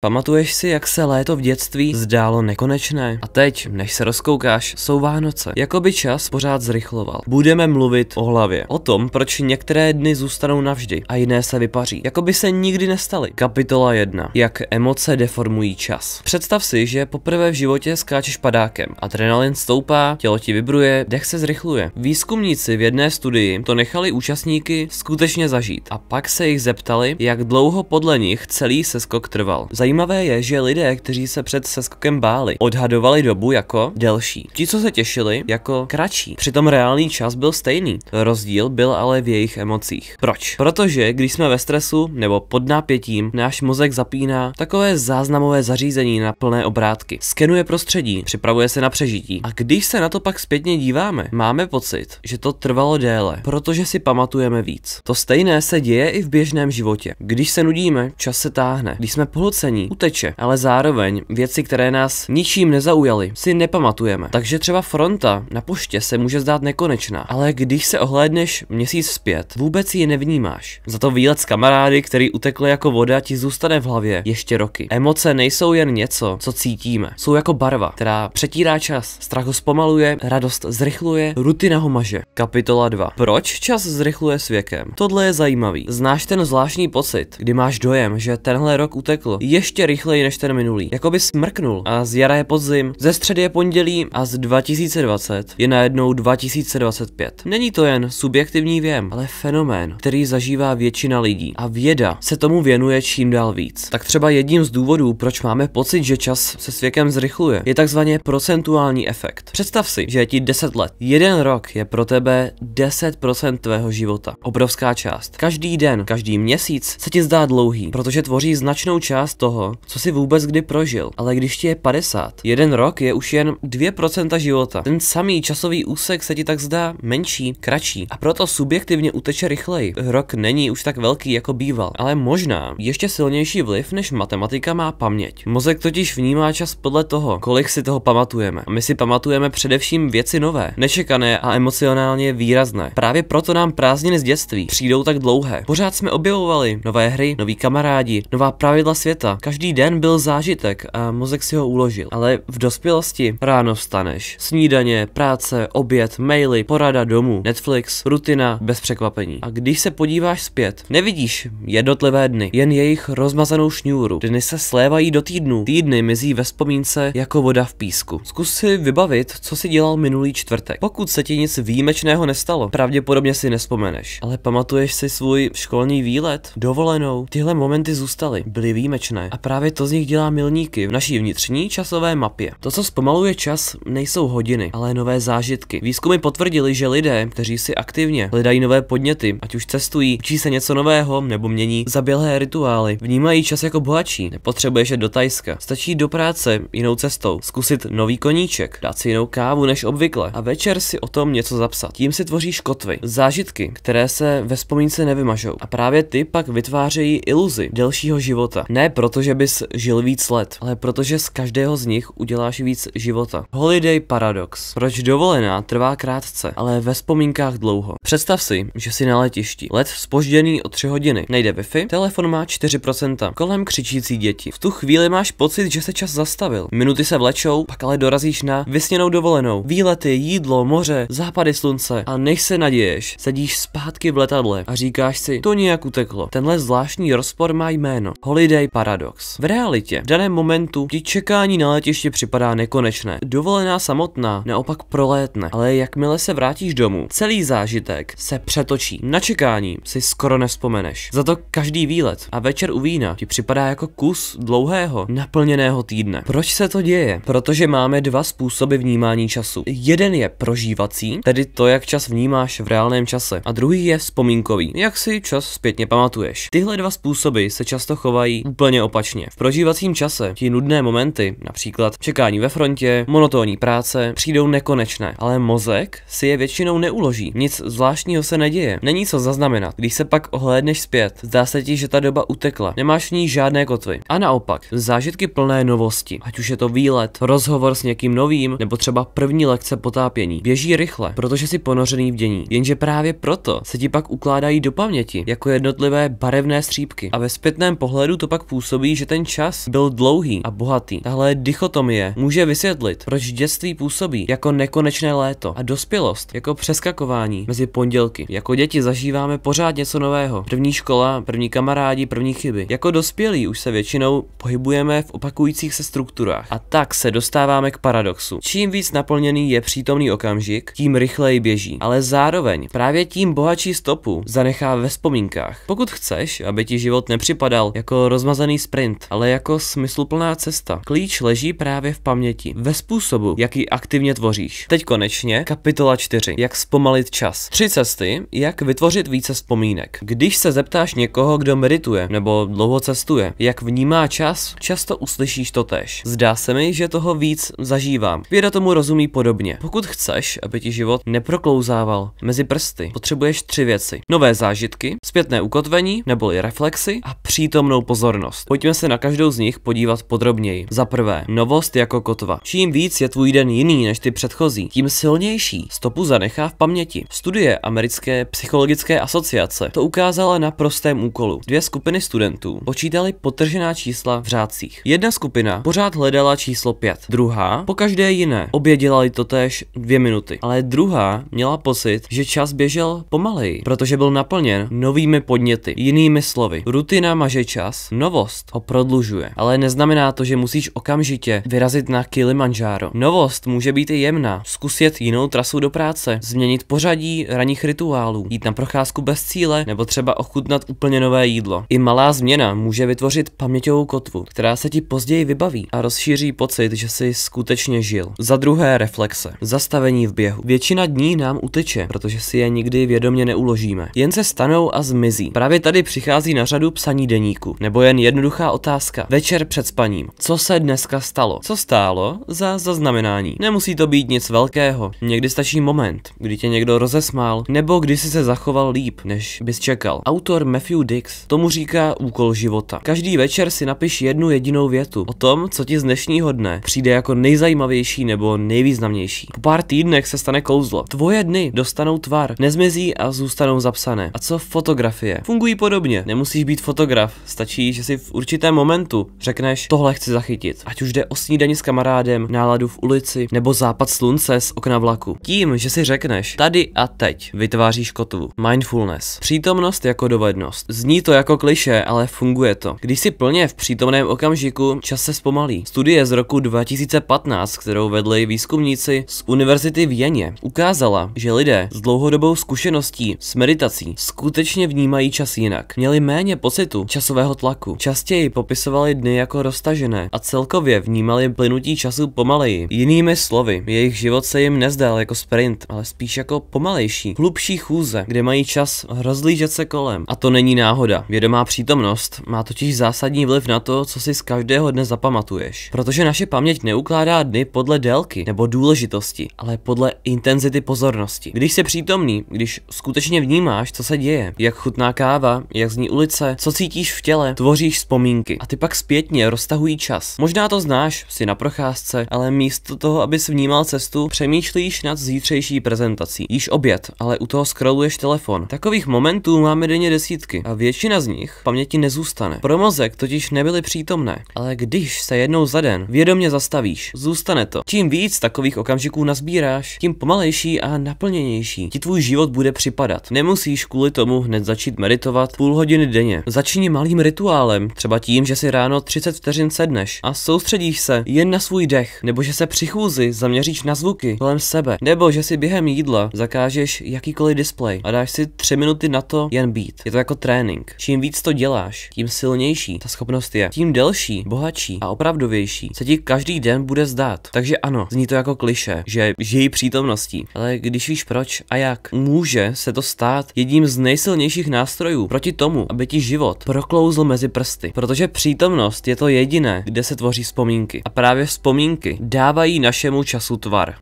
Pamatuješ si, jak se léto v dětství zdálo nekonečné? A teď, než se rozkoukáš, jsou Vánoce. Jakoby čas pořád zrychloval. Budeme mluvit o hlavě. O tom, proč některé dny zůstanou navždy a jiné se vypaří. Jakoby se nikdy nestaly. Kapitola 1. Jak emoce deformují čas. Představ si, že poprvé v životě skáčeš padákem. Adrenalin stoupá, tělo ti vibruje, dech se zrychluje. Výzkumníci v jedné studii to nechali účastníky skutečně zažít. A pak se jich zeptali, jak dlouho podle nich celý seskok trval. Zajímavé je, že lidé, kteří se před seskokem báli, odhadovali dobu jako delší. Ti, co se těšili, jako kratší. Přitom reálný čas byl stejný. Rozdíl byl ale v jejich emocích. Proč? Protože když jsme ve stresu nebo pod napětím, náš mozek zapíná takové záznamové zařízení na plné obrátky. Skenuje prostředí, připravuje se na přežití. A když se na to pak zpětně díváme, máme pocit, že to trvalo déle, protože si pamatujeme víc. To stejné se děje i v běžném životě. Když se nudíme, čas se táhne. Když jsme pohlcení, uteče, ale zároveň věci, které nás ničím nezaujaly, si nepamatujeme. Takže třeba fronta na poště se může zdát nekonečná, ale když se ohlédneš měsíc zpět, vůbec ji nevnímáš. Za to výlet s kamarády, který utekl jako voda, ti zůstane v hlavě ještě roky. Emoce nejsou jen něco, co cítíme. Jsou jako barva, která přetírá čas. Strach ho zpomaluje, radost zrychluje, rutina ho maže. Kapitola 2. Proč čas zrychluje s věkem? Tohle je zajímavý. Znáš ten zvláštní pocit, kdy máš dojem, že tenhle rok utekl ještě rychleji než ten minulý. Jakoby smrknul a z jara je podzim, ze středy je pondělí a z 2020 je najednou 2025. Není to jen subjektivní věm, ale fenomén, který zažívá většina lidí. A věda se tomu věnuje čím dál víc. Tak třeba jedním z důvodů, proč máme pocit, že čas se s věkem zrychluje, je takzvaně procentuální efekt. Představ si, že je ti 10 let. Jeden rok je pro tebe 10% tvého života. Obrovská část. Každý den, každý měsíc se ti zdá dlouhý, protože tvoří značnou část toho, co si vůbec kdy prožil. Ale když ti je 50, jeden rok je už jen 2% života. Ten samý časový úsek se ti tak zdá menší, kratší a proto subjektivně uteče rychleji. Rok není už tak velký jako býval, ale možná ještě silnější vliv než matematika má paměť. Mozek totiž vnímá čas podle toho, kolik si toho pamatujeme. A my si pamatujeme především věci nové, nečekané a emocionálně výrazné. Právě proto nám prázdniny z dětství přijdou tak dlouhé. Pořád jsme objevovali nové hry, noví kamarádi, nová pravidla světa. Každý den byl zážitek a mozek si ho uložil. Ale v dospělosti ráno vstaneš. Snídaně, práce, oběd, maily, porada domů, Netflix, rutina bez překvapení. A když se podíváš zpět, nevidíš jednotlivé dny, jen jejich rozmazanou šňůru. Dny se slévají do týdnů. Týdny mizí ve vzpomínce jako voda v písku. Zkus si vybavit, co si dělal minulý čtvrtek. Pokud se ti nic výjimečného nestalo, pravděpodobně si nespomeneš. Ale pamatuješ si svůj školní výlet, dovolenou? Tyhle momenty zůstaly, byly výjimečné. A právě to z nich dělá milníky v naší vnitřní časové mapě. To, co zpomaluje čas, nejsou hodiny, ale nové zážitky. Výzkumy potvrdily, že lidé, kteří si aktivně hledají nové podněty, ať už cestují, učí se něco nového nebo mění zaběhlé rituály, vnímají čas jako bohatší. Nepotřebuješ jít do Thajska, stačí do práce jinou cestou, zkusit nový koníček, dát si jinou kávu než obvykle a večer si o tom něco zapsat. Tím si tvoříš kotvy, zážitky, které se ve vzpomínce nevymažou. A právě ty pak vytvářejí iluzi delšího života. Ne proto, že bys žil víc let, ale protože z každého z nich uděláš víc života. Holiday paradox. Proč dovolená trvá krátce, ale ve vzpomínkách dlouho? Představ si, že jsi na letišti. Let zpožděný o 3 hodiny. Nejde Wi-Fi, telefon má 4%. Kolem křičící děti. V tu chvíli máš pocit, že se čas zastavil. Minuty se vlečou, pak ale dorazíš na vysněnou dovolenou. Výlety, jídlo, moře, západy slunce a než se naděješ, sedíš zpátky v letadle a říkáš si, to nějak uteklo. Tenhle zvláštní rozpor má jméno. Holiday paradox. V realitě, v daném momentu ti čekání na letišti připadá nekonečné. Dovolená samotná naopak prolétne, ale jakmile se vrátíš domů, celý zážitek se přetočí. Na čekání si skoro nevzpomeneš. Za to každý výlet a večer u vína ti připadá jako kus dlouhého, naplněného týdne. Proč se to děje? Protože máme dva způsoby vnímání času. Jeden je prožívací, tedy to, jak čas vnímáš v reálném čase, a druhý je vzpomínkový, jak si čas zpětně pamatuješ. Tyhle dva způsoby se často chovají úplně opačně. V prožívacím čase ti nudné momenty, například čekání ve frontě, monotónní práce, přijdou nekonečné, ale mozek si je většinou neuloží. Nic zvláštního se neděje, není co zaznamenat. Když se pak ohlédneš zpět, zdá se ti, že ta doba utekla, nemáš v ní žádné kotvy. A naopak, zážitky plné novosti, ať už je to výlet, rozhovor s někým novým, nebo třeba první lekce potápění, běží rychle, protože jsi ponořený v dění. Jenže právě proto se ti pak ukládají do paměti jako jednotlivé barevné střípky a ve zpětném pohledu to pak působí způsobí, že ten čas byl dlouhý a bohatý. Tahle dichotomie může vysvětlit, proč dětství působí jako nekonečné léto a dospělost jako přeskakování mezi pondělky. Jako děti zažíváme pořád něco nového. První škola, první kamarádi, první chyby. Jako dospělí už se většinou pohybujeme v opakujících se strukturách. A tak se dostáváme k paradoxu. Čím víc naplněný je přítomný okamžik, tím rychleji běží. Ale zároveň právě tím bohatší stopu zanechá ve vzpomínkách. Pokud chceš, aby ti život nepřipadal jako rozmazaný sprint, ale jako smysluplná cesta, klíč leží právě v paměti, ve způsobu, jak ji aktivně tvoříš. Teď konečně kapitola 4. Jak zpomalit čas. 3 cesty, jak vytvořit více vzpomínek. Když se zeptáš někoho, kdo medituje nebo dlouho cestuje, jak vnímá čas, často uslyšíš totéž. Zdá se mi, že toho víc zažívám. Věda tomu rozumí podobně. Pokud chceš, aby ti život neproklouzával mezi prsty, potřebuješ 3 věci. Nové zážitky, zpětné ukotvení neboli reflexy a přítomnou pozornost. Pojďme se na každou z nich podívat podrobněji. Za prvé, novost jako kotva. Čím víc je tvůj den jiný než ty předchozí, tím silnější stopu zanechá v paměti. Studie Americké psychologické asociace to ukázala na prostém úkolu. 2 skupiny studentů počítali podtržená čísla v řádcích. Jedna skupina pořád hledala číslo 5, druhá pokaždé jiné. Obě dělali totéž 2 minuty, ale druhá měla pocit, že čas běžel pomaleji, protože byl naplněn novými podněty. Jinými slovy, rutina maže čas, novost ho prodlužuje, ale neznamená to, že musíš okamžitě vyrazit na Kilimanjaro. Novost může být i jemná, zkus jet jinou trasu do práce, změnit pořadí ranních rituálů, jít na procházku bez cíle nebo třeba ochutnat úplně nové jídlo. I malá změna může vytvořit paměťovou kotvu, která se ti později vybaví a rozšíří pocit, že jsi skutečně žil. Za druhé, reflexe. Zastavení v běhu. Většina dní nám uteče, protože si je nikdy vědomě neuložíme. Jen se stanou a zmizí. Právě tady přichází na řadu psaní deníku, nebo jen jednoduchá otázka. Večer před spaním. Co se dneska stalo? Co stálo za zaznamenání? Nemusí to být nic velkého. Někdy stačí moment, kdy tě někdo rozesmál, nebo kdy jsi se zachoval líp, než bys čekal. Autor Matthew Dicks tomu říká úkol života. Každý večer si napiš jednu jedinou větu o tom, co ti z dnešního dne přijde jako nejzajímavější nebo nejvýznamnější. Po pár týdnech se stane kouzlo. Tvoje dny dostanou tvar, nezmizí a zůstanou zapsané. A co fotografie? Fungují podobně. Nemusíš být fotograf, stačí, že si v určitém momentu řekneš, tohle chci zachytit. Ať už jde o snídani s kamarádem, náladu v ulici nebo západ slunce z okna vlaku. Tím, že si řekneš tady a teď, vytváříš kotvu. Mindfulness. Přítomnost jako dovednost. Zní to jako klišé, ale funguje to. Když si plně v přítomném okamžiku, čas se zpomalí. Studie z roku 2015, kterou vedli výzkumníci z univerzity v Jeně, ukázala, že lidé s dlouhodobou zkušeností s meditací skutečně vnímají čas jinak. Měli méně pocitu časového tlaku. Častěji popisovali dny jako roztažené a celkově vnímali plynutí času pomaleji. Jinými slovy, jejich život se jim nezdál jako sprint, ale spíš jako pomalejší, hlubší chůze, kde mají čas rozlížet se kolem. A to není náhoda. Vědomá přítomnost má totiž zásadní vliv na to, co si z každého dne zapamatuješ. Protože naše paměť neukládá dny podle délky nebo důležitosti, ale podle intenzity pozornosti. Když jsi přítomný, když skutečně vnímáš, co se děje, jak chutná káva, jak zní ulice, co cítíš v těle, tvoříš vzpomínky a ty pak zpětně roztahují čas. Možná to znáš, jsi na procházce, ale místo toho, abys vnímal cestu, přemýšlíš nad zítřejší prezentací. Jíš oběd, ale u toho scrolluješ telefon. Takových momentů máme denně desítky a většina z nich v paměti nezůstane. Pro mozek totiž nebyly přítomné, ale když se jednou za den vědomě zastavíš, zůstane to. Čím víc takových okamžiků nazbíráš, tím pomalejší a naplněnější ti tvůj život bude připadat. Nemusíš kvůli tomu hned začít meditovat půl hodiny denně. Začni malým rituálem, třeba tím, že si ráno 30 vteřin sedneš a soustředíš se jen na svůj dech, nebo že se při chůzi zaměříš na zvuky kolem sebe, nebo že si během jídla zakážeš jakýkoliv displej a dáš si 3 minuty na to jen být. Je to jako trénink. Čím víc to děláš, tím silnější ta schopnost je. Tím delší, bohatší a opravdovější se ti každý den bude zdát. Takže ano, zní to jako klišé, že žij přítomností, ale když víš proč a jak, může se to stát jedním z nejsilnějších nástrojů proti tomu, aby ti život proklouzl mezi prsty, protože přítomnost je to jediné, kde se tvoří vzpomínky. A právě vzpomínky dávají našemu času tvar.